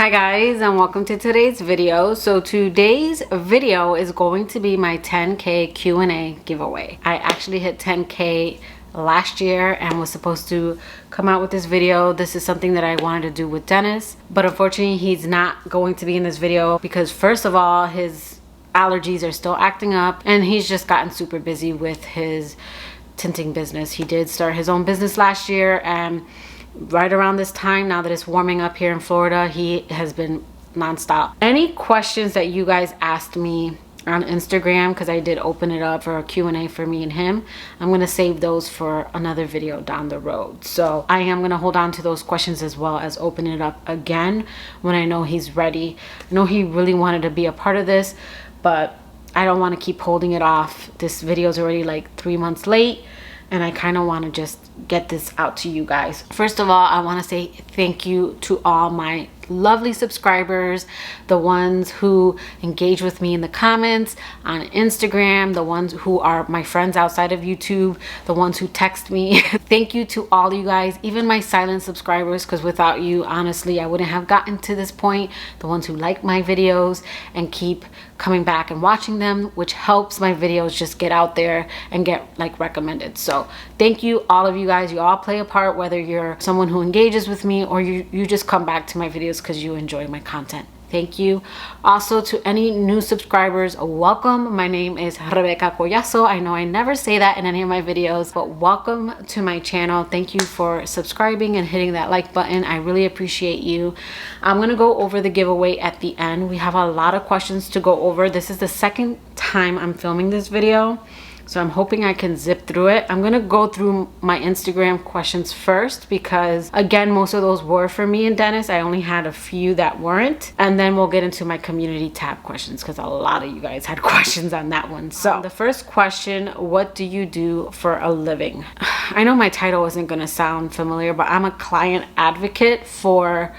Hi guys, and welcome to today's video. So today's video is going to be my 10K Q&A giveaway. I actually hit 10K last year and was supposed to come out with this video. This is something that I wanted to do with Dennis, but unfortunately he's not going to be in this video because first of all, his allergies are still acting up and he's just gotten super busy with his tinting business. He did start his own business last year, and right around this time, now that it's warming up here in Florida, he has been nonstop. Any questions that you guys asked me on Instagram, because I did open it up for a Q&A for me and him, I'm going to save those for another video down the road. So I am going to hold on to those questions as well as open it up again when I know he's ready. I know he really wanted to be a part of this, but I don't want to keep holding it off. This video is already like 3 months late, and I kind of want to just get this out to you guys. First of all, I want to say thank you to all my lovely subscribers, the ones who engage with me in the comments on Instagram, the ones who are my friends outside of YouTube, the ones who text me. Thank you to all you guys, even my silent subscribers, because without you, honestly, I wouldn't have gotten to this point. The ones who like my videos and keep coming back and watching them, which helps my videos just get out there and get like recommended. So thank you, all of you guys. You all play a part, whether you're someone who engages with me or you just come back to my videos because you enjoy my content. Thank you. Also, to any new subscribers, welcome. My name is Rebecca Collazo. I know I never say that in any of my videos, but welcome to my channel. Thank you for subscribing and hitting that like button. I really appreciate you. I'm gonna go over the giveaway at the end. We have a lot of questions to go over. This is the second time I'm filming this video, so I'm hoping I can zip through it. I'm gonna go through my Instagram questions first because, again, most of those were for me and Dennis. I only had a few that weren't. And then we'll get into my community tab questions because a lot of you guys had questions on that one. So the first question, what do you do for a living? I know my title isn't gonna sound familiar, but I'm a client advocate for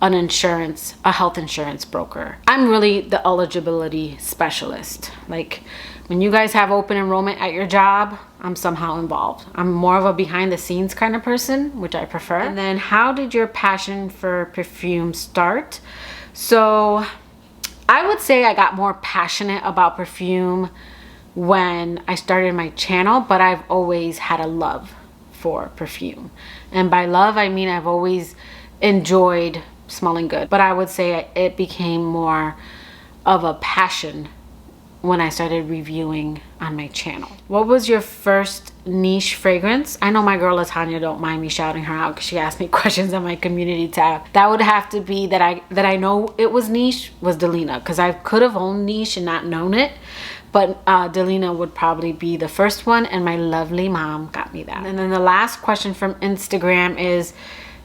a health insurance broker. I'm really the eligibility specialist. Like, when you guys have open enrollment at your job, I'm somehow involved. I'm more of a behind the scenes kind of person, which I prefer. And then, how did your passion for perfume start? So I would say I got more passionate about perfume when I started my channel, but I've always had a love for perfume. And by love, I mean I've always enjoyed smelling good, but I would say it became more of a passion when I started reviewing on my channel. What was your first niche fragrance? I know my girl Latanya don't mind me shouting her out because she asked me questions on my community tab. That would have to be that I know it was niche, was Delina, because I could have owned niche and not known it, but Delina would probably be the first one, and my lovely mom got me that. And then the last question from Instagram is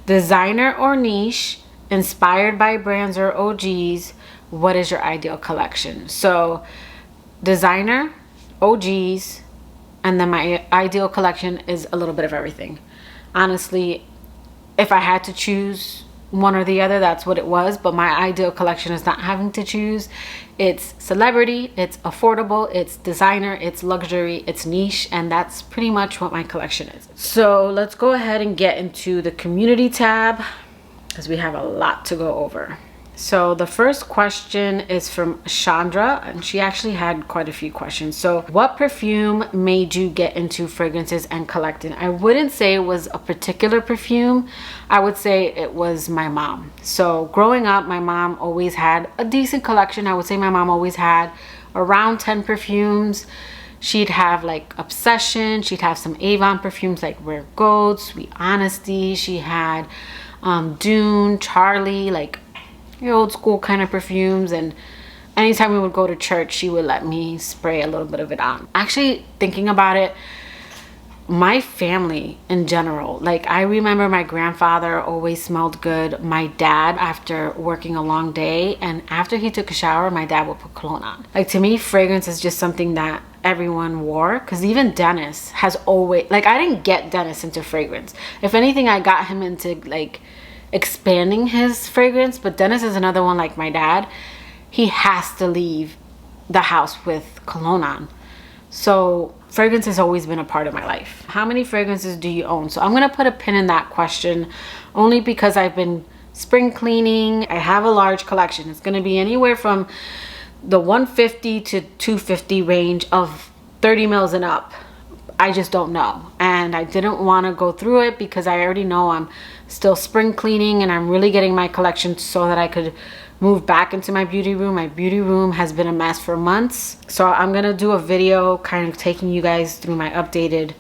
designer or niche, inspired by brands or OGs, what is your ideal collection? So designer, OGs, and then my ideal collection is a little bit of everything. Honestly, if I had to choose one or the other, that's what it was. But my ideal collection is not having to choose. It's celebrity, it's affordable, it's designer, it's luxury, it's niche, and that's pretty much what my collection is. So let's go ahead and get into the community tab because we have a lot to go over. So the first question is from Chandra, and she actually had quite a few questions. So what perfume made you get into fragrances and collecting? I wouldn't say it was a particular perfume. I would say it was my mom. So growing up, my mom always had a decent collection. I would say my mom always had around 10 perfumes. She'd have like Obsession. She'd have some Avon perfumes like Rare Gold, Sweet Honesty. She had Dune, Charlie, like your old school kind of perfumes. And anytime we would go to church, she would let me spray a little bit of it on. Actually, thinking about it, my family in general, like I remember my grandfather always smelled good. My dad, after working a long day and after he took a shower, my dad would put cologne on. Like, to me, fragrance is just something that everyone wore, because even Dennis has always, like, I didn't get Dennis into fragrance. If anything, I got him into like expanding his fragrance. But Dennis is another one, like my dad, he has to leave the house with cologne on. So fragrance has always been a part of my life. How many fragrances do you own? So I'm gonna put a pin in that question only because I've been spring cleaning. I have a large collection. It's going to be anywhere from the 150 to 250 range of 30 mils and up. I just don't know, and I didn't want to go through it because I already know I'm still spring cleaning and I'm really getting my collection so that I could move back into my beauty room. My beauty room has been a mess for months, so I'm gonna do a video kind of taking you guys through my updated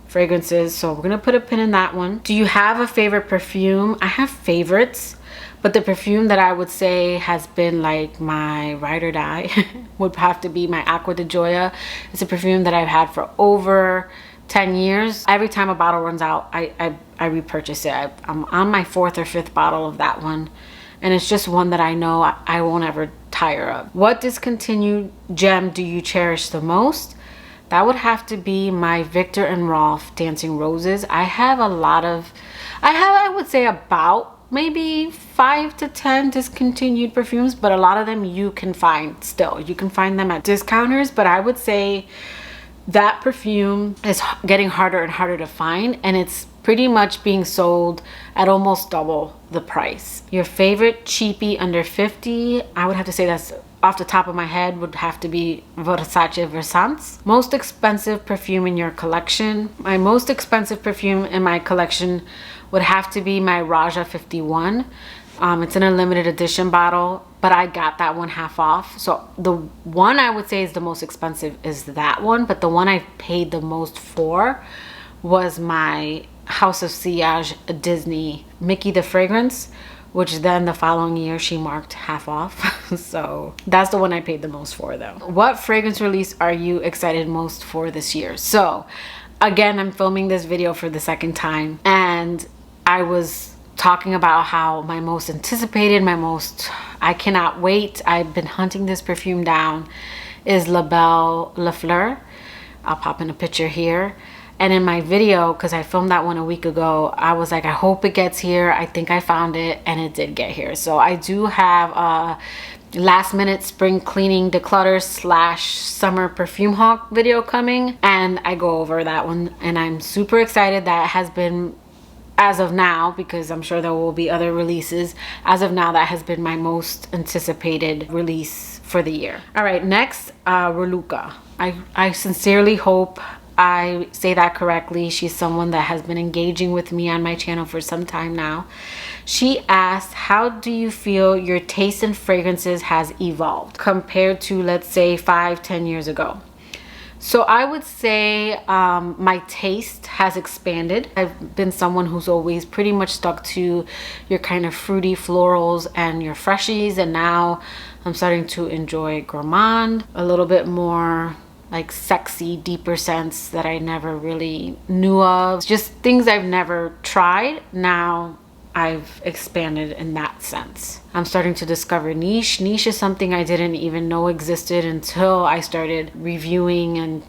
fragrances. So we're gonna put a pin in that one. Do you have a favorite perfume? I have favorites, but the perfume that I would say has been like my ride or die would have to be my Acqua di Gioia. It's a perfume that I've had for over 10 years. Every time a bottle runs out, I repurchase it. I'm on my 4th or 5th bottle of that one, and it's just one that I know I won't ever tire of. What discontinued gem do you cherish the most? That would have to be my Viktor and Rolf Dancing Roses. I have a lot of, I would say about maybe 5 to 10 discontinued perfumes, but a lot of them you can find still. You can find them at discounters, but I would say that perfume is getting harder and harder to find, and it's pretty much being sold at almost double the price. Your favorite cheapie under 50, I would have to say that's off the top of my head would have to be Versace Versance. Most expensive perfume in your collection. My most expensive perfume in my collection would have to be my Raja 51. It's in a limited edition bottle, but I got that one half off. So the one I would say is the most expensive is that one, but the one I paid the most for was my House of Sillage Disney Mickey the fragrance, which then the following year she marked half off. So that's the one I paid the most for though. What fragrance release are you excited most for this year? So again, I'm filming this video for the second time, and I was talking about how my most anticipated, I cannot wait, I've been hunting this perfume down, is La Belle La Fleur. I'll pop in a picture here. And in my video, because I filmed that one a week ago, I was like, I hope it gets here. I think I found it, and it did get here. So I do have a last minute spring cleaning declutter / summer perfume haul video coming, and I go over that one, and I'm super excited. That has been, as of now, because I'm sure there will be other releases, as of now that has been my most anticipated release for the year. All right, next, Raluca. I sincerely hope I say that correctly. She's someone that has been engaging with me on my channel for some time now. She asked, how do you feel your taste in fragrances has evolved compared to, let's say, 5-10 years ago? So I would say my taste has expanded. I've been someone who's always pretty much stuck to your kind of fruity florals and your freshies, and now I'm starting to enjoy gourmand, a little bit more like sexy, deeper scents that I never really knew of. Just things I've never tried. Now I've expanded in that sense. I'm starting to discover niche. Niche is something I didn't even know existed until I started reviewing and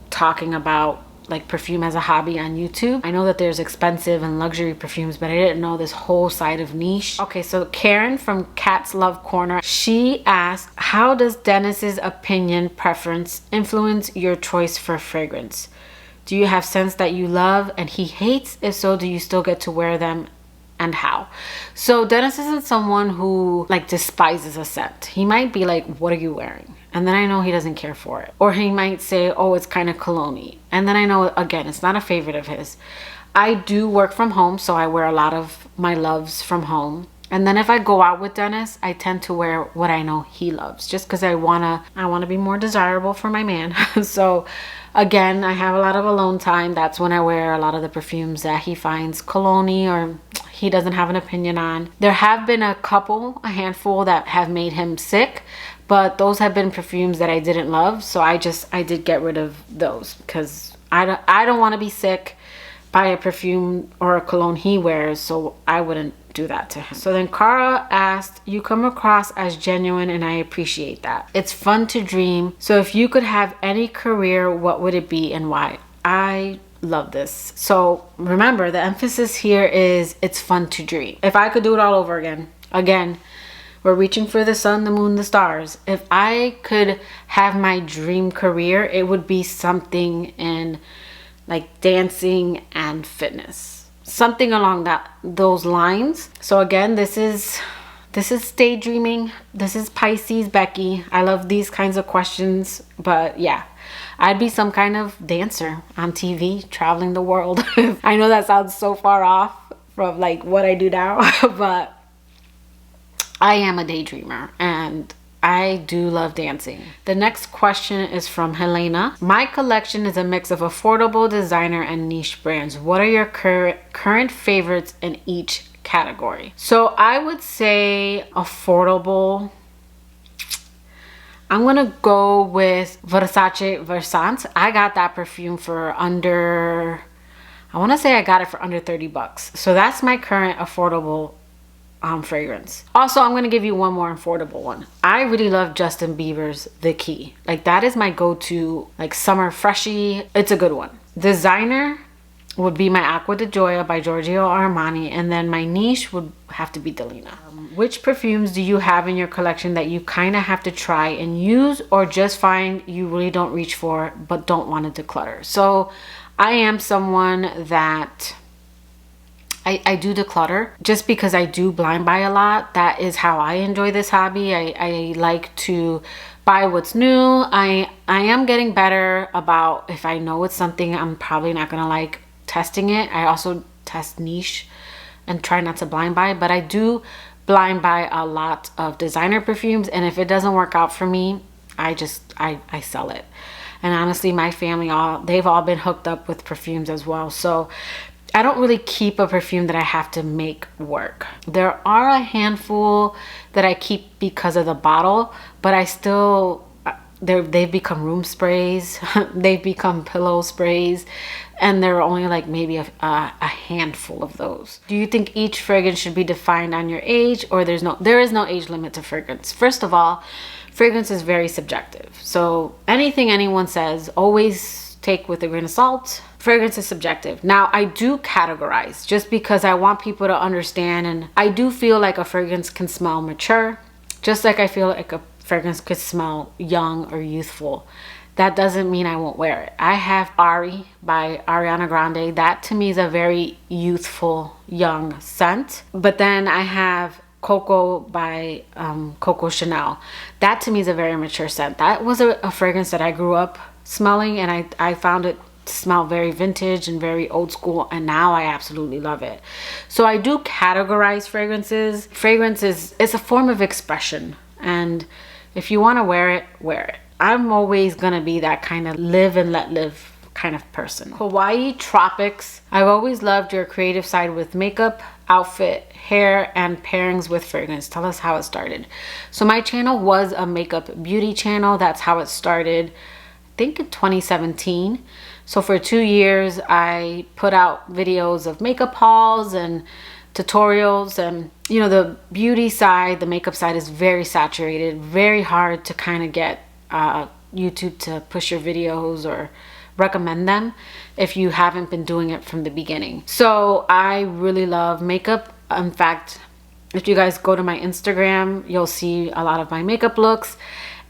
talking about like perfume as a hobby on YouTube. I know that there's expensive and luxury perfumes, but I didn't know this whole side of niche. Okay, so Karen from Cat's Love Corner, she asked, how does Dennis's opinion preference influence your choice for fragrance? Do you have scents that you love and he hates? If so, do you still get to wear them, and how? So Dennis isn't someone who like despises a scent. He might be like, what are you wearing? And then I know he doesn't care for it. Or he might say, oh, it's kind of cologne-y. And then I know, again, it's not a favorite of his. I do work from home, so I wear a lot of my loves from home. And then if I go out with Dennis, I tend to wear what I know he loves, just because I wanna be more desirable for my man. So again, I have a lot of alone time. That's when I wear a lot of the perfumes that he finds cologne-y or he doesn't have an opinion on. There have been a handful that have made him sick, but those have been perfumes that I didn't love. So I did get rid of those because I don't want to be sick by a perfume or a cologne he wears, so I wouldn't do that to him. So then Cara asked, you come across as genuine and I appreciate that. It's fun to dream. So if you could have any career, what would it be and why? I love this. So remember, the emphasis here is it's fun to dream. If I could do it all over again, we're reaching for the sun, the moon, the stars. If I could have my dream career, it would be something in like dancing and fitness. something along those lines. So again, this is daydreaming. This is Pisces Becky. I love these kinds of questions, but yeah, I'd be some kind of dancer on TV traveling the world. I know that sounds so far off from like what I do now, but I am a daydreamer and I do love dancing. The next question is from Helena. My collection is a mix of affordable, designer, and niche brands. What are your current favorites in each category? So I would say affordable. I'm gonna go with Versace Versant. I got that perfume for under, I wanna say I got it for under 30 bucks. So that's my current affordable fragrance. Also, I'm gonna give you one more affordable one. I really love Justin Bieber's The Key. Like that is my go-to like summer freshie. It's a good one. Designer would be my Acqua di Gioia by Giorgio Armani, and then my niche would have to be Delina. Which perfumes do you have in your collection that you kind of have to try and use, or just find you really don't reach for but don't want to declutter? So I am someone that I do declutter just because I do blind buy a lot. That is how I enjoy this hobby. I like to buy what's new. I am getting better about, if I know it's something I'm probably not gonna like, testing it. I also test niche and try not to blind buy, but I do blind buy a lot of designer perfumes, and if it doesn't work out for me, I sell it. And honestly, my family, they've all been hooked up with perfumes as well. So I don't really keep a perfume that I have to make work. There are a handful that I keep because of the bottle, but I still, they've become room sprays, they've become pillow sprays, and there are only like maybe a handful of those. Do you think each fragrance should be defined on your age, or there is no age limit to fragrance? First of all, fragrance is very subjective. So anything anyone says, always take with a grain of salt. Fragrance is subjective. Now, I do categorize just because I want people to understand, and I do feel like a fragrance can smell mature, just like I feel like a fragrance could smell young or youthful. That doesn't mean I won't wear it. I have AMBRE by Ariana Grande. That to me is a very youthful, young scent. But then I have Coco by Coco Chanel. That to me is a very mature scent. That was a fragrance that I grew up smelling, and I found it to smell very vintage and very old school, and now I absolutely love it. So I do categorize fragrances. Fragrance is a form of expression, and if you want to wear it, wear it. I'm always gonna be that kind of live and let live kind of person. Hawaii Tropics. I've always loved your creative side with makeup, outfit, hair, and pairings with fragrance. Tell us how it started. So my channel was a makeup beauty channel. That's how it started, I think in 2017. So for 2 years, I put out videos of makeup hauls and tutorials, and you know, the beauty side, the makeup side is very saturated, very hard to kind of get YouTube to push your videos or recommend them if you haven't been doing it from the beginning. So I really love makeup. In fact, if you guys go to my Instagram, you'll see a lot of my makeup looks.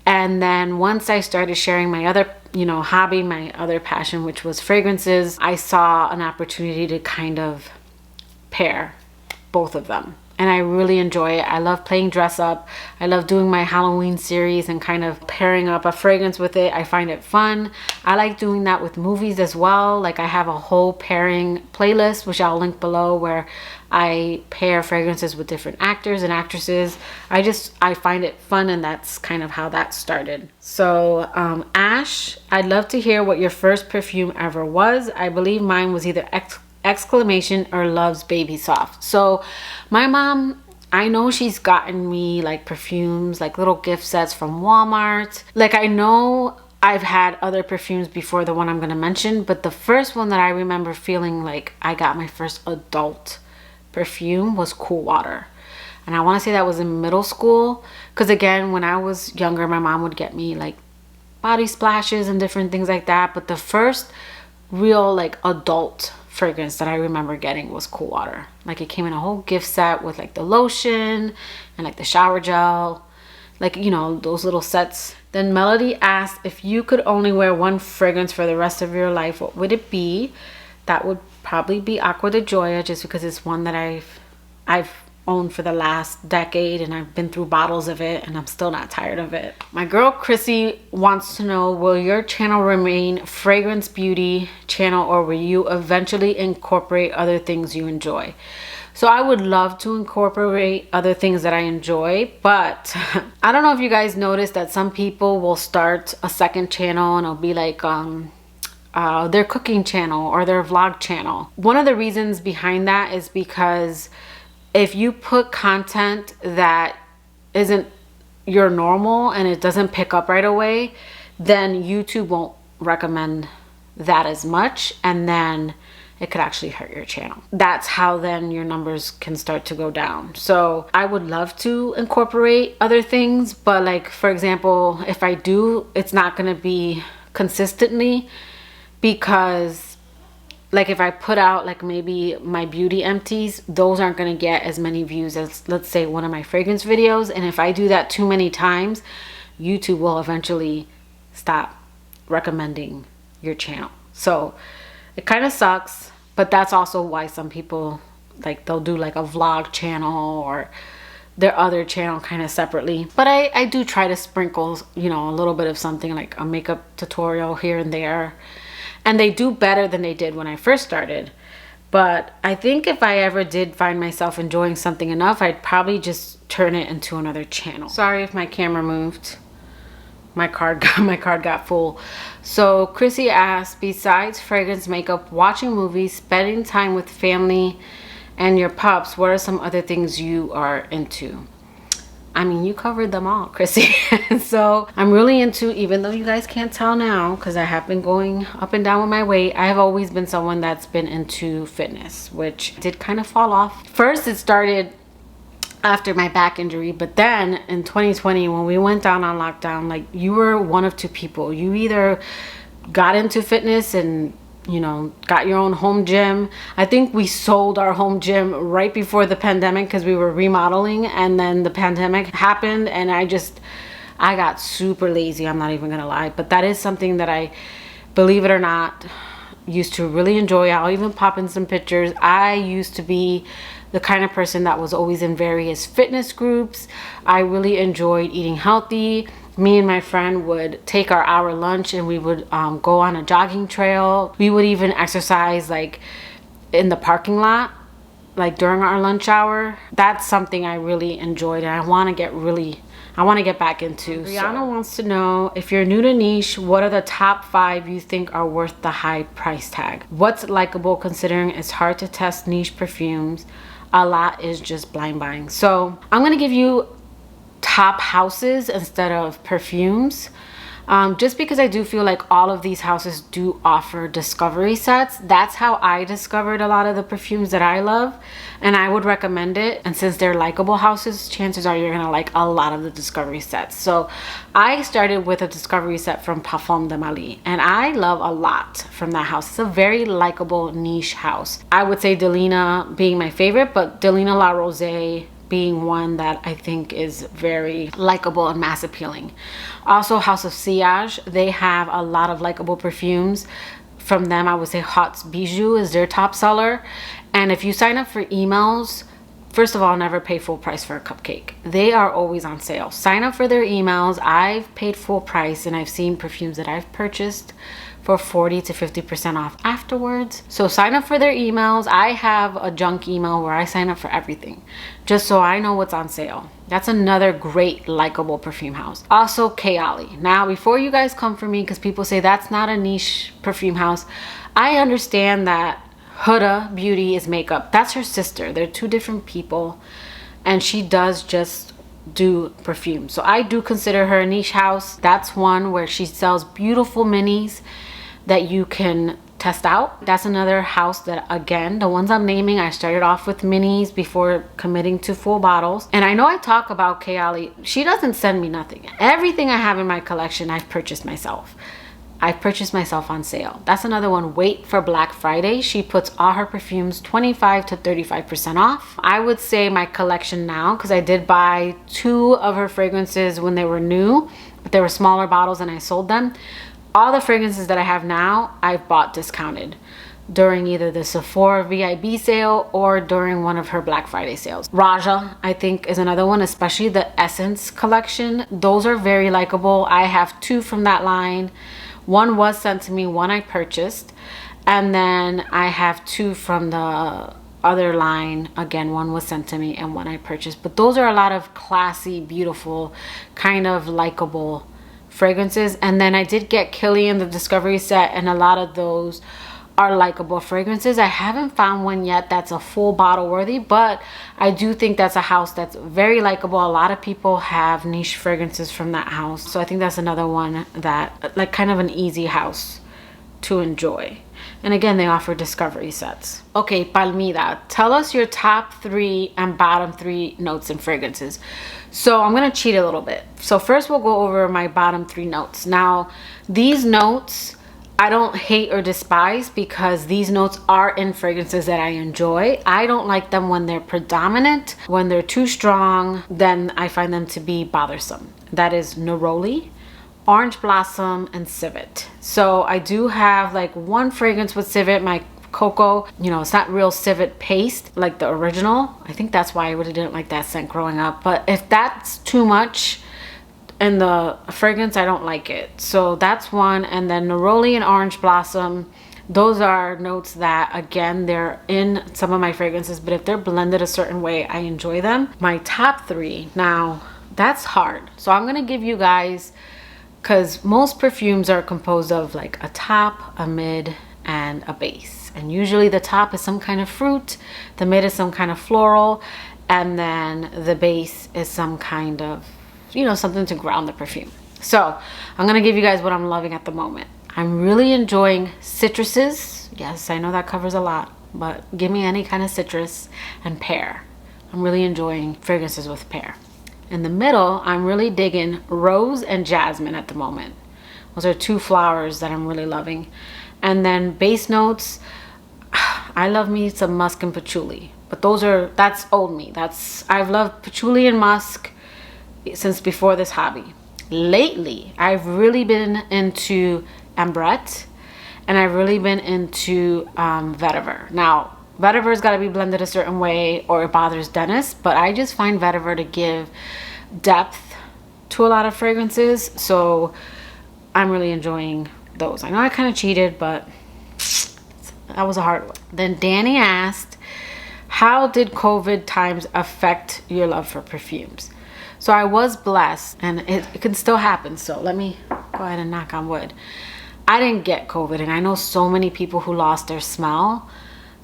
And then once I started sharing my other, you know, hobby, my other passion, which was fragrances, I saw an opportunity to kind of pair both of them. And I really enjoy it. I love playing dress up. I love doing my Halloween series and kind of pairing up a fragrance with it. I find it fun. I like doing that with movies as well. Like I have a whole pairing playlist, which I'll link below, where I pair fragrances with different actors and actresses. I find it fun, and that's kind of how that started. So Ash, I'd love to hear what your first perfume ever was. I believe mine was either Exclamation or Love's Baby Soft. So my mom, I know she's gotten me like perfumes, like little gift sets from Walmart. Like I know I've had other perfumes before the one I'm gonna mention, but the first one that I remember feeling like I got my first adult perfume was Cool Water. And I want to say that was in middle school, because again, when I was younger, my mom would get me like body splashes and different things like that, but the first real like adult fragrance that I remember getting was Cool Water. Like it came in a whole gift set with like the lotion and like the shower gel, like, you know, those little sets. Then Melody asked, if you could only wear one fragrance for the rest of your life, what would it be? That would probably be Aqua de Joya, just because it's one that I've owned for the last decade, and I've been through bottles of it and I'm still not tired of it. My girl Chrissy wants to know, will your channel remain fragrance beauty channel, or will you eventually incorporate other things you enjoy? So I would love to incorporate other things that I enjoy, but I don't know if you guys noticed that some people will start a second channel and it'll be like their cooking channel or their vlog channel. One of the reasons behind that is because if you put content that isn't your normal and it doesn't pick up right away, then YouTube won't recommend that as much, and then it could actually hurt your channel. That's how then your numbers can start to go down. So I would love to incorporate other things, but like, for example, if I do, it's not gonna be consistently, because like if I put out like maybe my beauty empties, those aren't gonna get as many views as, let's say, one of my fragrance videos. And if I do that too many times, YouTube will eventually stop recommending your channel. So it kind of sucks, but that's also why some people, like, they'll do like a vlog channel or their other channel kind of separately. But I do try to sprinkle, you know, a little bit of something, like a makeup tutorial here and there. And they do better than they did when I first started. But I think if I ever did find myself enjoying something enough, I'd probably just turn it into another channel. Sorry if my camera moved. My card got full. So Chrissy asked, besides fragrance, makeup, watching movies, spending time with family and your pups, what are some other things you are into? I mean, you covered them all, Chrissy. So I'm really into, even though you guys can't tell now because I have been going up and down with my weight, I have always been someone that's been into fitness, which did kind of fall off. First, it started after my back injury, but then in 2020, when we went down on lockdown, like, you were one of two people. You either got into fitness and, you know, got your own home gym. I think we sold our home gym right before the pandemic because we were remodeling, and then the pandemic happened and I got super lazy. I'm not even gonna lie, but that is something that I, believe it or not, used to really enjoy. I'll even pop in some pictures. I used to be the kind of person that was always in various fitness groups. I really enjoyed eating healthy. Me and my friend would take our hour lunch and we would go on a jogging trail. We would even exercise like in the parking lot, like during our lunch hour. That's something I really enjoyed, and I want to get back into. Rihanna wants to know, if you're new to niche, what are the top 5 you think are worth the high price tag? What's likable considering it's hard to test niche perfumes? A lot is just blind buying. So I'm gonna give you top houses instead of perfumes, just because I do feel like all of these houses do offer discovery sets. That's how I discovered a lot of the perfumes that I love, and I would recommend it. And since they're likable houses, chances are you're gonna like a lot of the discovery sets. So I started with a discovery set from Parfum de Mali, and I love a lot from that house. It's a very likable niche house. I would say Delina being my favorite, but Delina La Rose being one that I think is very likable and mass appealing. Also, House of Sillage, they have a lot of likable perfumes. From them, I would say Hot's BIJOU is their top seller. And if you sign up for emails, first of all, never pay full price for a cupcake. They are always on sale. Sign up for their emails. I've paid full price, and I've seen perfumes that I've purchased for 40 to 50% off afterwards. So sign up for their emails. I have a junk email where I sign up for everything, just so I know what's on sale. That's another great likable perfume house. Also, Kayali. Now, before you guys come for me, because people say that's not a niche perfume house, I understand that Huda Beauty is makeup. That's her sister. They're two different people, and she does just do perfume. So I do consider her a niche house. That's one where she sells beautiful minis that you can test out. That's another house that, again, the ones I'm naming, I started off with minis before committing to full bottles. And I know I talk about Kayali. She doesn't send me nothing. Everything I have in my collection, I've purchased myself. I've purchased myself on sale. That's another one. Wait for Black Friday. She puts all her perfumes 25 to 35% off. I would say my collection now, because I did buy 2 of her fragrances when they were new, but they were smaller bottles and I sold them. All the fragrances that I have now, I've bought discounted. during either the Sephora VIB sale or during one of her Black Friday sales. Raja, I think, is another one, especially the Essence collection. Those are very likable. I have 2 from that line. One was sent to me, one I purchased. And then I have 2 from the other line. Again, one was sent to me and one I purchased. But those are a lot of classy, beautiful, kind of likable fragrances. And then I did get Killian, the Discovery set, and a lot of those are likable fragrances. I haven't found one yet that's a full bottle worthy, but I do think that's a house that's very likable. A lot of people have niche fragrances from that house, so I think that's another one that, like, kind of an easy house to enjoy. And again, they offer discovery sets. Okay, Palmira, tell us your top 3 and bottom 3 notes and fragrances. So I'm gonna cheat a little bit. So first we'll go over my bottom 3 notes. Now, these notes I don't hate or despise, because these notes are in fragrances that I enjoy. I don't like them when they're predominant. When they're too strong, then I find them to be bothersome. That is Neroli, Orange Blossom, and Civet. So I do have like one fragrance with Civet, my Cocoa. You know, it's not real Civet paste like the original. I think that's why I really didn't like that scent growing up. But if that's too much in the fragrance, I don't like it. So that's one. And then Neroli and Orange Blossom, those are notes that, again, they're in some of my fragrances, but if they're blended a certain way, I enjoy them. My top 3, now that's hard. So I'm gonna give you guys, because most perfumes are composed of like a top, a mid, and a base. And usually the top is some kind of fruit, the mid is some kind of floral, and then the base is some kind of, you know, something to ground the perfume. So I'm gonna give you guys what I'm loving at the moment. I'm really enjoying citruses. Yes, I know that covers a lot, but give me any kind of citrus, and pear. I'm really enjoying fragrances with pear. In the middle, I'm really digging rose and jasmine at the moment. Those are 2 flowers that I'm really loving. And then base notes, I love me some musk and patchouli, but that's old me. I've loved patchouli and musk since before this hobby. Lately, I've really been into AMBRE, and I've really been into vetiver. Now, vetiver's got to be blended a certain way or it bothers Dennis, but I just find vetiver to give depth to a lot of fragrances, so I'm really enjoying those. I know I kind of cheated, but that was a hard one. Then Danny asked, how did COVID times affect your love for perfumes? So I was blessed, and it can still happen. So let me go ahead and knock on wood. I didn't get COVID, and I know so many people who lost their smell.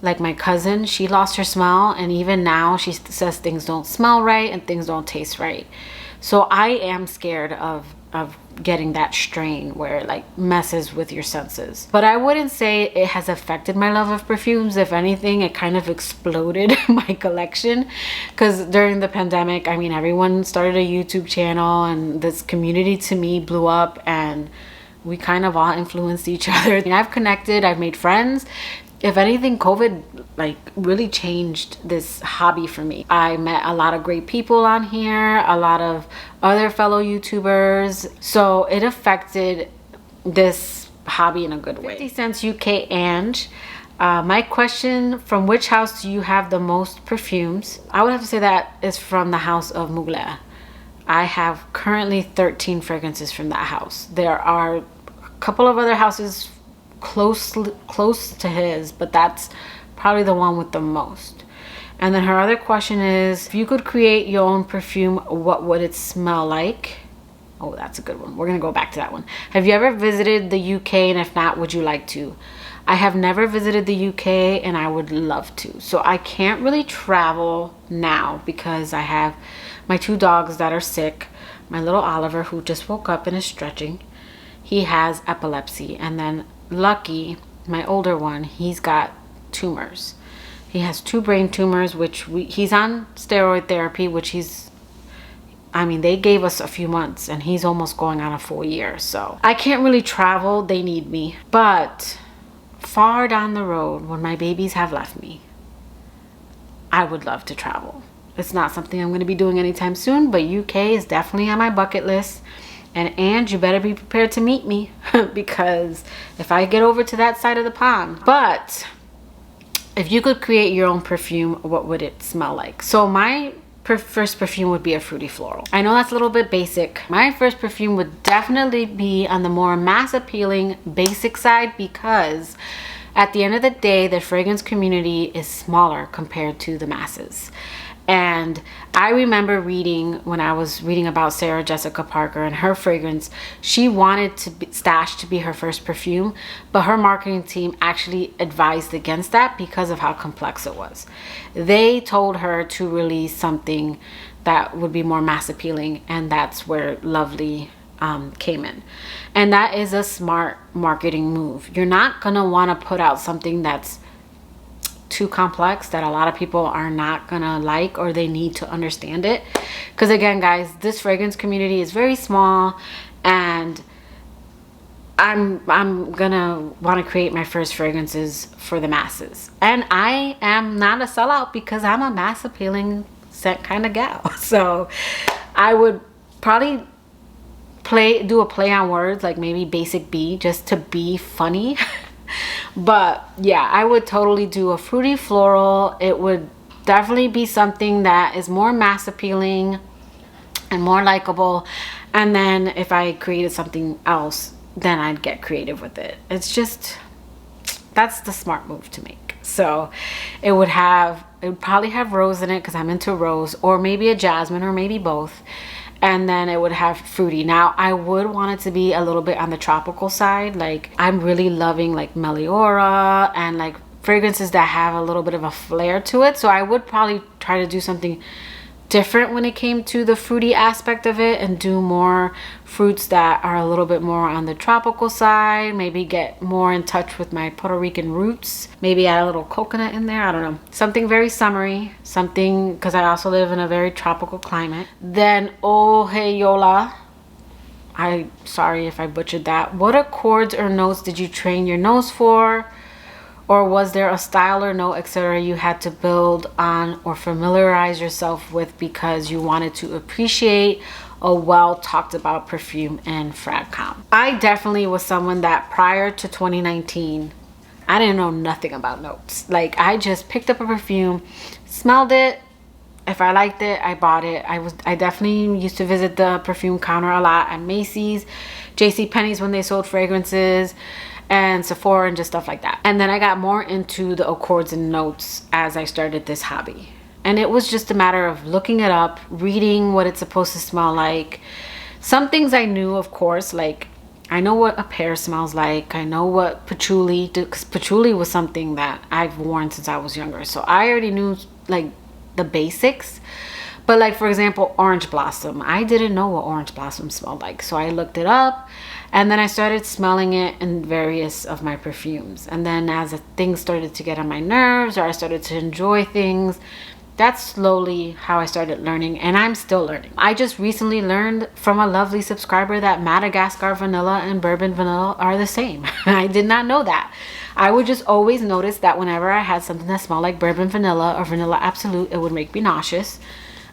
Like my cousin, she lost her smell, and even now she says things don't smell right and things don't taste right. So I am scared of getting that strain where it like messes with your senses. But I wouldn't say it has affected my love of perfumes. If anything, it kind of exploded my collection, because during the pandemic, I mean, everyone started a YouTube channel, and this community to me blew up, and we kind of all influenced each other. And I've connected, I've made friends. If anything, COVID like really changed this hobby for me. I met a lot of great people on here, a lot of other fellow YouTubers. So it affected this hobby in a good way. 50 cents UK Ange. My question, from which house do you have the most perfumes? I would have to say that is from the house of Mugler. I have currently 13 fragrances from that house. There are a couple of other houses close to his, but that's probably the one with the most. And then her other question is, if you could create your own perfume, what would it smell like? Oh, that's a good one. We're gonna go back to that one. Have you ever visited the UK, and if not, would you like to? I have never visited the UK, and I would love to. So I can't really travel now because I have my 2 dogs that are sick. My little Oliver, who just woke up and is stretching, he has epilepsy, and then Lucky, my older one, he's got tumors. He has 2 brain tumors, which he's on steroid therapy, which they gave us a few months, and he's almost going on a full year. So I can't really travel. They need me. But far down the road, when my babies have left me, I would love to travel. It's not something I'm going to be doing anytime soon, but UK is definitely on my bucket list. And you better be prepared to meet me, because if I get over to that side of the pond. But if you could create your own perfume, what would it smell like? So my first perfume would be a fruity floral. I know that's a little bit basic. My first perfume would definitely be on the more mass appealing basic side, because at the end of the day, the fragrance community is smaller compared to the masses. And I remember reading, when I was reading about Sarah Jessica Parker and her fragrance, she wanted Stash to be her first perfume, but her marketing team actually advised against that because of how complex it was. They told her to release something that would be more mass appealing, and that's where Lovely came in. And that is a smart marketing move. You're not gonna want to put out something that's too complex, that a lot of people are not gonna like, or they need to understand it, because again guys, this fragrance community is very small, and I'm gonna want to create my first fragrances for the masses. And I am not a sellout because I'm a mass appealing scent kind of gal. So I would probably do a play on words, like maybe basic B, just to be funny. But yeah, I would totally do a fruity floral. It would definitely be something that is more mass appealing and more likable. And then if I created something else, then I'd get creative with it. It's just, that's the smart move to make. So it would probably have rose in it because I'm into rose, or maybe a jasmine, or maybe both. And then it would have fruity. Now I would want it to be a little bit on the tropical side. Like I'm really loving like Meliora and like fragrances that have a little bit of a flair to it. So I would probably try to do something different when it came to the fruity aspect of it, and do more fruits that are a little bit more on the tropical side. Maybe get more in touch with my Puerto Rican roots. Maybe add a little coconut in there. I don't know. Something very summery. Something, because I also live in a very tropical climate. Then Oheyola. I'm sorry if I butchered that. What accords or notes did you train your nose for? Or was there a style or note, etc. you had to build on or familiarize yourself with because you wanted to appreciate a well talked about perfume in FragCom? I definitely was someone that prior to 2019, I didn't know nothing about notes. Like I just picked up a perfume, smelled it. If I liked it, I bought it. I definitely used to visit the perfume counter a lot at Macy's, JCPenney's when they sold fragrances, and Sephora, and just stuff like that. And then I got more into the accords and notes as I started this hobby. And it was just a matter of looking it up, reading what it's supposed to smell like. Some things I knew, of course, like I know what a pear smells like. I know what patchouli, because patchouli was something that I've worn since I was younger. So I already knew like the basics. But like, for example, orange blossom. I didn't know what orange blossom smelled like. So I looked it up, and then I started smelling it in various of my perfumes. And then as things started to get on my nerves, or I started to enjoy things, that's slowly how I started learning, and I'm still learning. I just recently learned from a lovely subscriber that Madagascar vanilla and bourbon vanilla are the same. I did not know that. I would just always notice that whenever I had something that smelled like bourbon vanilla or vanilla absolute, it would make me nauseous.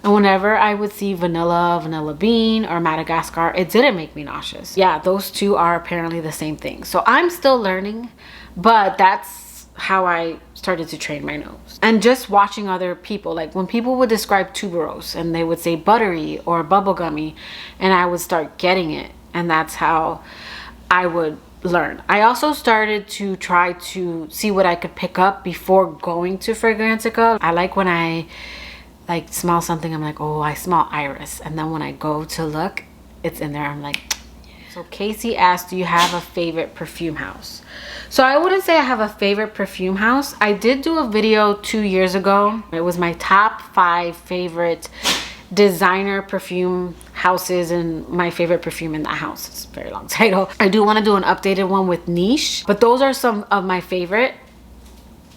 And whenever I would see vanilla bean, or Madagascar, it didn't make me nauseous. Yeah, those two are apparently the same thing. So I'm still learning, but that's how I started to train my nose. And just watching other people, like when people would describe tuberose and they would say buttery or bubblegummy, and I would start getting it. And that's how I would learn. I also started to try to see what I could pick up before going to Fragrantica. I like when I like smell something, I'm like, oh, I smell iris, and then when I go to look, it's in there. I'm like, yeah. So Casey asked, do you have a favorite perfume house? So I wouldn't say I have a favorite perfume house. I did do a video 2 years ago. It was my top 5 favorite designer perfume houses and my favorite perfume in that house. It's a very long title. I do want to do an updated one with niche, but those are some of my favorite.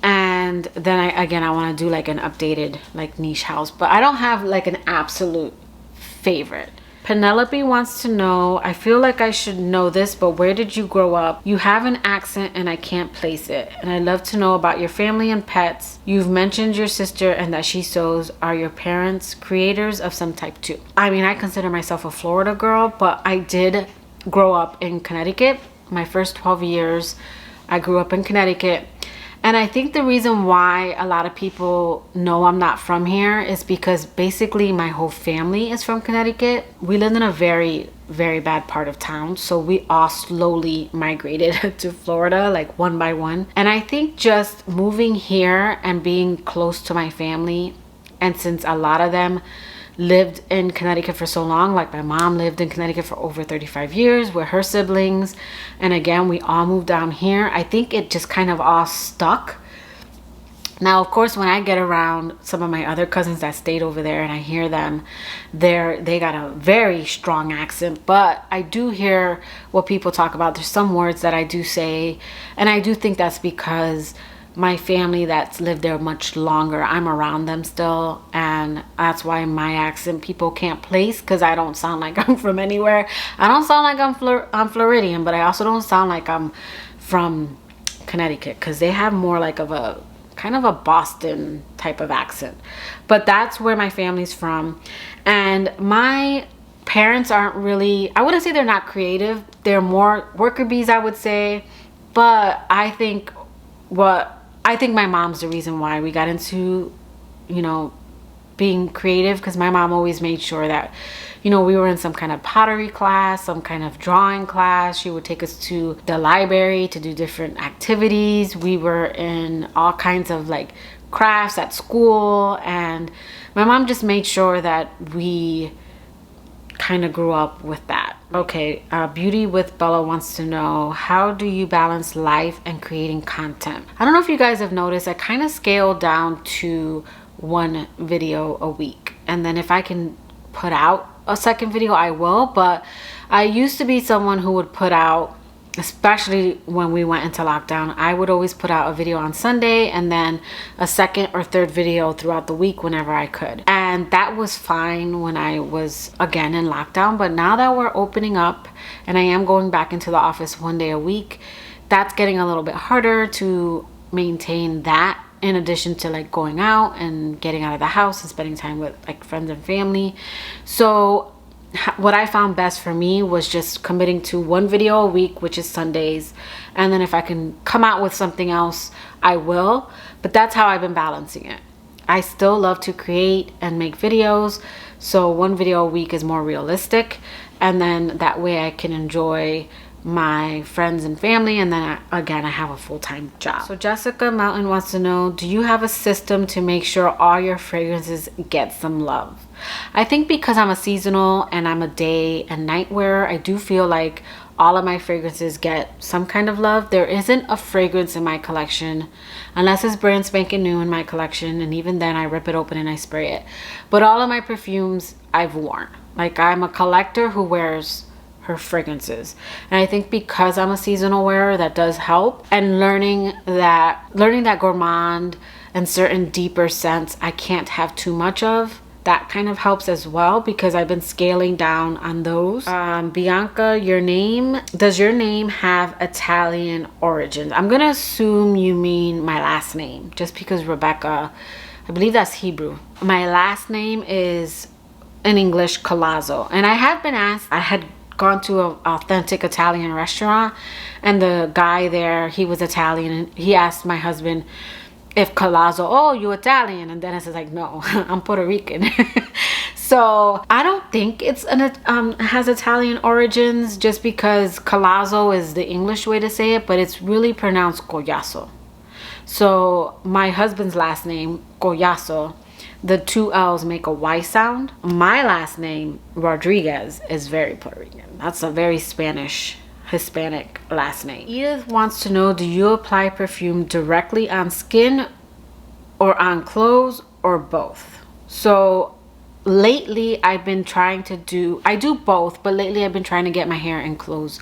And then I want to do like an updated like niche house, but I don't have like an absolute favorite. Penelope wants to know, I feel like I should know this, but where did you grow up? You have an accent and I can't place it. And I'd love to know about your family and pets. You've mentioned your sister and that she sews. Are your parents creators of some type too? I mean, I consider myself a Florida girl, but I did grow up in Connecticut. My first 12 years, I grew up in Connecticut. And I think the reason why a lot of people know I'm not from here is because basically my whole family is from Connecticut. We lived in a very, very bad part of town. So we all slowly migrated to Florida, like one by one. And I think just moving here and being close to my family, and since a lot of them lived in Connecticut for so long, like my mom lived in Connecticut for over 35 years with her siblings, and again we all moved down here, I think it just kind of all stuck. Now of course when I get around some of my other cousins that stayed over there and I hear them, they got a very strong accent, but I do hear what people talk about. There's some words that I do say, and I do think that's because my family that's lived there much longer, I'm around them still, and that's why my accent people can't place, because I don't sound like I'm from anywhere. I don't sound like I'm Floridian, but I also don't sound like I'm from Connecticut, because they have more like of a kind of a Boston type of accent. But that's where my family's from. And my parents aren't really, I wouldn't say they're not creative, they're more worker bees, I would say. But I think my mom's the reason why we got into, you know, being creative, because my mom always made sure that, you know, we were in some kind of pottery class, some kind of drawing class. She would take us to the library to do different activities. We were in all kinds of like crafts at school, and my mom just made sure that we kind of grew up with that. Okay, Beauty with Bella wants to know, how do you balance life and creating content? I don't know if you guys have noticed, I kind of scaled down to one video a week, and then if I can put out a second video I will. But I used to be someone who would put out, especially when we went into lockdown, I would always put out a video on Sunday and then a second or third video throughout the week whenever I could. And that was fine when I was again in lockdown. But now that we're opening up and I am going back into the office one day a week, that's getting a little bit harder to maintain that, in addition to like going out and getting out of the house and spending time with like friends and family. So what I found best for me was just committing to one video a week, which is Sundays, and then if I can come out with something else, I will. But that's how I've been balancing it. I still love to create and make videos, so one video a week is more realistic, and then that way I can enjoy my friends and family, and then again I have a full-time job. So Jessica Mountain wants to know, do you have a system to make sure all your fragrances get some love? I think because I'm a seasonal and I'm a day and night wearer, I do feel like all of my fragrances get some kind of love. There isn't a fragrance in my collection, unless it's brand spanking new in my collection, and even then I rip it open and I spray it. But all of my perfumes I've worn. Like, I'm a collector who wears her fragrances, and I think because I'm a seasonal wearer, that does help. And learning that gourmand and certain deeper scents I can't have too much of, that kind of helps as well, because I've been scaling down on those. Bianca, does your name have Italian origins? I'm gonna assume you mean my last name, just because Rebecca, I believe that's Hebrew. My last name is in English Colazzo, and I have been asked, I had gone to an authentic Italian restaurant, and the guy there, he was Italian, and he asked my husband if Colazzo, oh, you Italian? And Dennis is like, no, I'm Puerto Rican. So I don't think it's has Italian origins, just because Colazzo is the English way to say it, but it's really pronounced Collazo. So my husband's last name, Collazo, the two L's make a Y sound. My last name, Rodriguez, is very Puerto Rican. That's a very Hispanic last name. Edith wants to know, do you apply perfume directly on skin or on clothes, or both? So lately I've been trying to I do both, but lately I've been trying to get my hair and clothes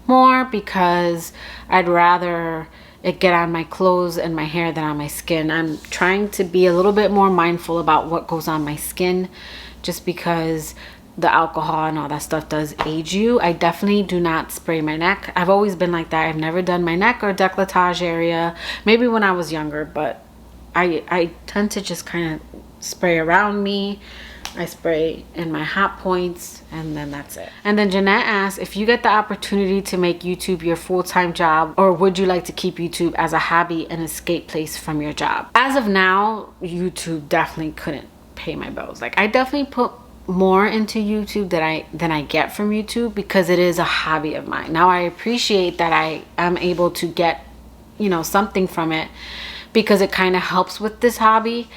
more, because I'd rather it get on my clothes and my hair than on my skin. I'm trying to be a little bit more mindful about what goes on my skin, just because the alcohol and all that stuff does age you. I definitely do not spray my neck. I've always been like that. I've never done my neck or décolletage area, maybe when I was younger, but I tend to just kind of spray around me. I spray in my hot points, and then that's it. And then Jeanette asks, if you get the opportunity to make YouTube your full-time job, or would you like to keep YouTube as a hobby and escape place from your job? As of now, YouTube definitely couldn't pay my bills. Like, I definitely put more into YouTube than I get from YouTube, because it is a hobby of mine. Now, I appreciate that I am able to get, you know, something from it, because it kind of helps with this hobby.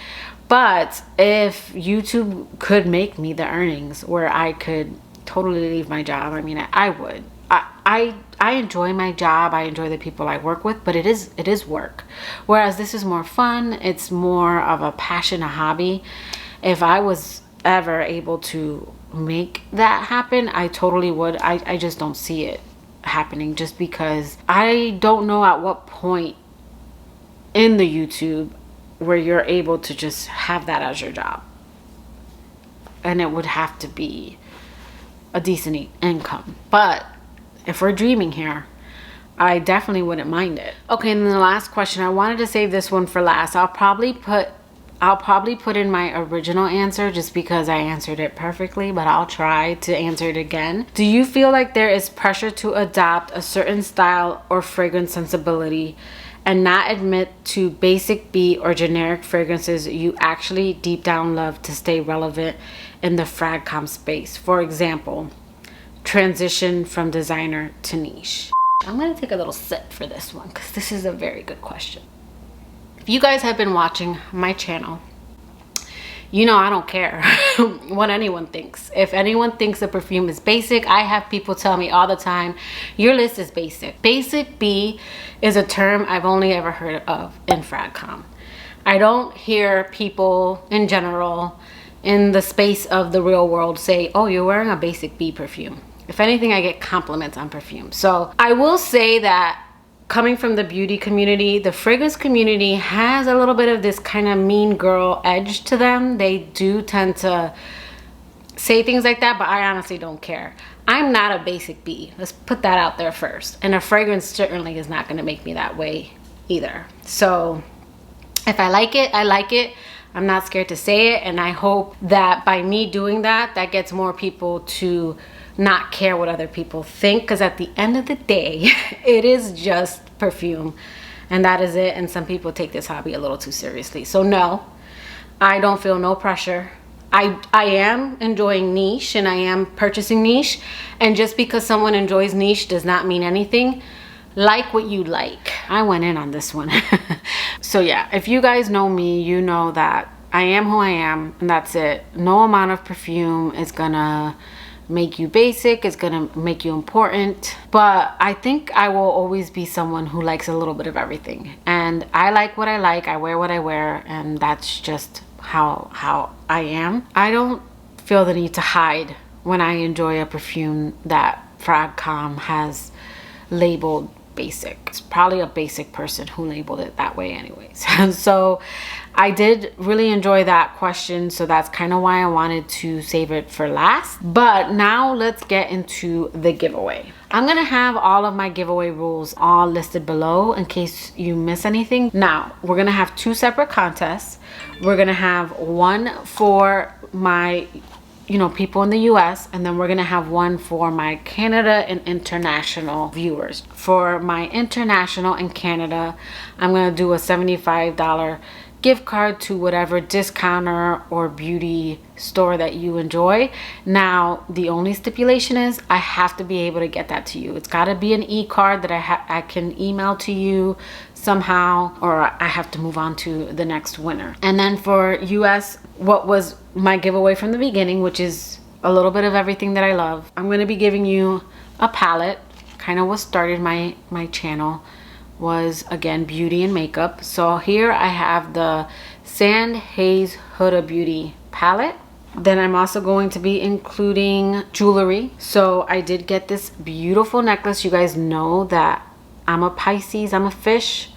But if YouTube could make me the earnings where I could totally leave my job, I mean, I would. I enjoy my job. I enjoy the people I work with, but it is work. Whereas this is more fun. It's more of a passion, a hobby. If I was ever able to make that happen, I totally would. I just don't see it happening, just because I don't know at what point in the YouTube where you're able to just have that as your job. And it would have to be a decent income. But if we're dreaming here, I definitely wouldn't mind it. Okay, and then the last question, I wanted to save this one for last. I'll probably put in my original answer just because I answered it perfectly, but I'll try to answer it again. Do you feel like there is pressure to adopt a certain style or fragrance sensibility and not admit to basic B or generic fragrances you actually deep down love to stay relevant in the fragcom space? For example, transition from designer to niche. I'm gonna take a little sip for this one, because this is a very good question. If you guys have been watching my channel, you know I don't care what anyone thinks. If anyone thinks a perfume is basic, I have people tell me all the time, your list is basic. Basic B is a term I've only ever heard of in fragcom. I don't hear people in general in the space of the real world say, oh, you're wearing a basic B perfume. If anything, I get compliments on perfume. So I will say that coming from the beauty community, the fragrance community has a little bit of this kind of mean girl edge to them. They do tend to say things like that, but I honestly don't care. I'm not a basic B. Let's put that out there first. And a fragrance certainly is not going to make me that way either. So if I like it, I like it. I'm not scared to say it. And I hope that by me doing that, that gets more people to not care what other people think, because at the end of the day, it is just perfume, and that is it. And some people take this hobby a little too seriously. So no, I don't feel no pressure. I am enjoying niche, and I am purchasing niche, and just because someone enjoys niche does not mean anything. Like what you like. I went in on this one. So yeah, if you guys know me, you know that I am who I am, and that's it. No amount of perfume is gonna make you basic, it's gonna make you important. But I think I will always be someone who likes a little bit of everything, and I like what I like, I wear what I wear, and that's just how I am. I don't feel the need to hide when I enjoy a perfume that fragcom has labeled basic. It's probably a basic person who labeled it that way anyways. So I did really enjoy that question, so that's kind of why I wanted to save it for last. But now let's get into the giveaway. I'm gonna have all of my giveaway rules all listed below in case you miss anything. Now, we're gonna have two separate contests. We're gonna have one for my people in the US, and then we're gonna have one for my Canada and international viewers. For my international and Canada, I'm gonna do a $75 gift card to whatever discounter or beauty store that you enjoy. Now, the only stipulation is I have to be able to get that to you. It's got to be an e-card that I can email to you somehow, or I have to move on to the next winner. And then for US, what was my giveaway from the beginning, which is a little bit of everything that I love, I'm going to be giving you a palette. Kind of what started my channel was, again, beauty and makeup. So here I have the Sand Haze Huda Beauty palette. Then I'm also going to be including jewelry. So I did get this beautiful necklace. You guys know that I'm a Pisces, I'm a fish,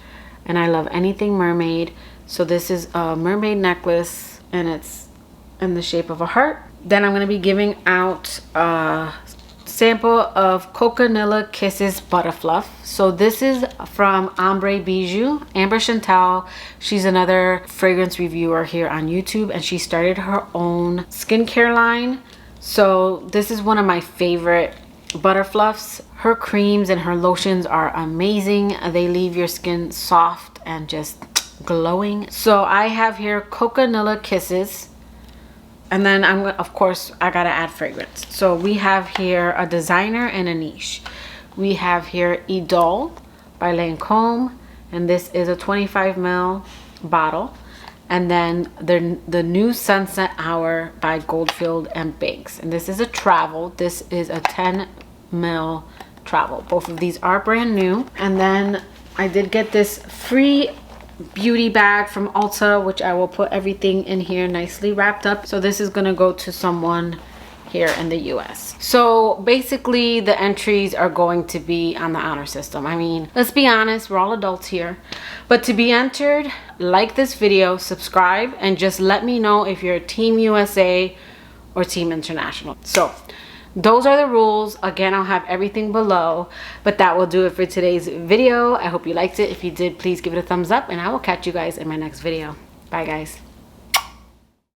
and I love anything mermaid. So this is a mermaid necklace, and it's in the shape of a heart. Then I'm going to be giving out sample of Coconilla Kisses Butterfluff. So this is from AMBRE BIJOU. Amber Chantal, she's another fragrance reviewer here on YouTube, and she started her own skincare line. So this is one of my favorite Butterfluffs. Her creams and her lotions are amazing. They leave your skin soft and just glowing. So I have here Coconilla Kisses, and then of course I gotta add fragrance. So we have here a designer and a niche. We have here Idole by Lancome, and this is a 25 ml bottle. And then the new Sunset Hour by Goldfield and Banks, and this is a travel. This is a 10 ml travel. Both of these are brand new. And then I did get this free beauty bag from Ulta, which I will put everything in here nicely wrapped up. So this is gonna go to someone here in the US. So basically the entries are going to be on the honor system. I mean, let's be honest, we're all adults here. But to be entered, like this video, subscribe, and just let me know if you're Team USA or Team International. So those are the rules. Again, I'll have everything below, but that will do it for today's video. I hope you liked it. If you did, please give it a thumbs up, and I will catch you guys in my next video. Bye guys.